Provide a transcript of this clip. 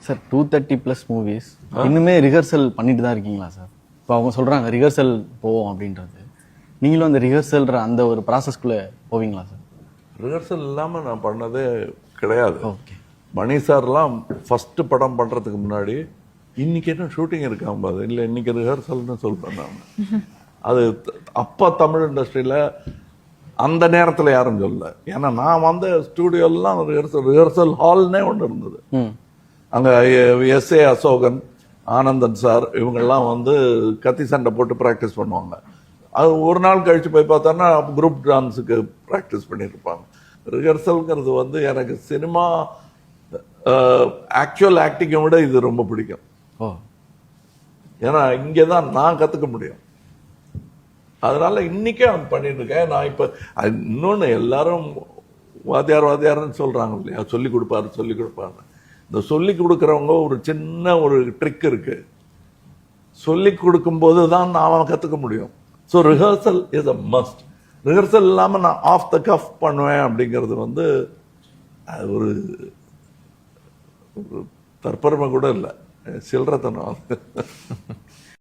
Sir 230+ movies இன்னுமே rehearsal பண்ணிட்டு தான் இருக்கீங்களா சார்? இப்போ அவங்க சொல்கிறாங்க ரிஹர்சல் போவோம் அப்படின்றது. நீங்களும் அந்த ரிஹர்சல்ன்ற அந்த ஒரு ப்ராசஸ்க்குள்ளே போவீங்களா சார்? ரிஹர்சல் இல்லாமல் நான் பண்ணதே கிடையாது. ஓகே. மணி சார்லாம் ஃபஸ்ட்டு படம் பண்ணுறதுக்கு முன்னாடி இன்னைக்கு என்ன ஷூட்டிங் இருக்காம்போது இல்லை இன்னைக்கு ரிஹர்சல்னு சொல்கிறேன் நான். அது அப்போ தமிழ் இண்டஸ்ட்ரியில் அந்த நேரத்தில் யாரும் சொல்லல. ஏன்னா நான் வந்த ஸ்டூடியோலாம் ரிஹர்சல் ஹால்னே ஒன்று இருந்தது. அங்கே எஸ்ஏ அசோகன், ஆனந்தன் சார் இவங்கெல்லாம் வந்து கத்தி சண்டை போட்டு ப்ராக்டிஸ் பண்ணுவாங்க. அது ஒரு நாள் கழித்து போய் பார்த்தோன்னா குரூப் டான்ஸுக்கு ப்ராக்டிஸ் பண்ணியிருப்பாங்க. ரிஹர்சல்ங்கிறது வந்து எனக்கு சினிமா ஆக்சுவல் ஆக்டிங்கை விட இது ரொம்ப பிடிக்கும். ஏன்னா இங்கே தான் நான் கற்றுக்க முடியும். அதனால இன்னைக்கே அவன் பண்ணிட்டு இருக்கேன். நான் இப்போ இன்னொன்று எல்லாரும் வாத்தியார்னு சொல்கிறாங்க இல்லையா, சொல்லி கொடுப்பாரு. இந்த சொல்லி கொடுக்குறவங்க ஒரு சின்ன ஒரு ட்ரிக் இருக்கு. சொல்லி கொடுக்கும்போது தான் நான் கற்றுக்க முடியும். So rehearsal is a must. Rehearsal இல்லாமல் நான் ஆஃப் த கஃப் பண்ணுவேன் அப்படிங்கிறது வந்து அது ஒரு தற்பெருமை கூட இல்லை, சில்லறத்தனம்.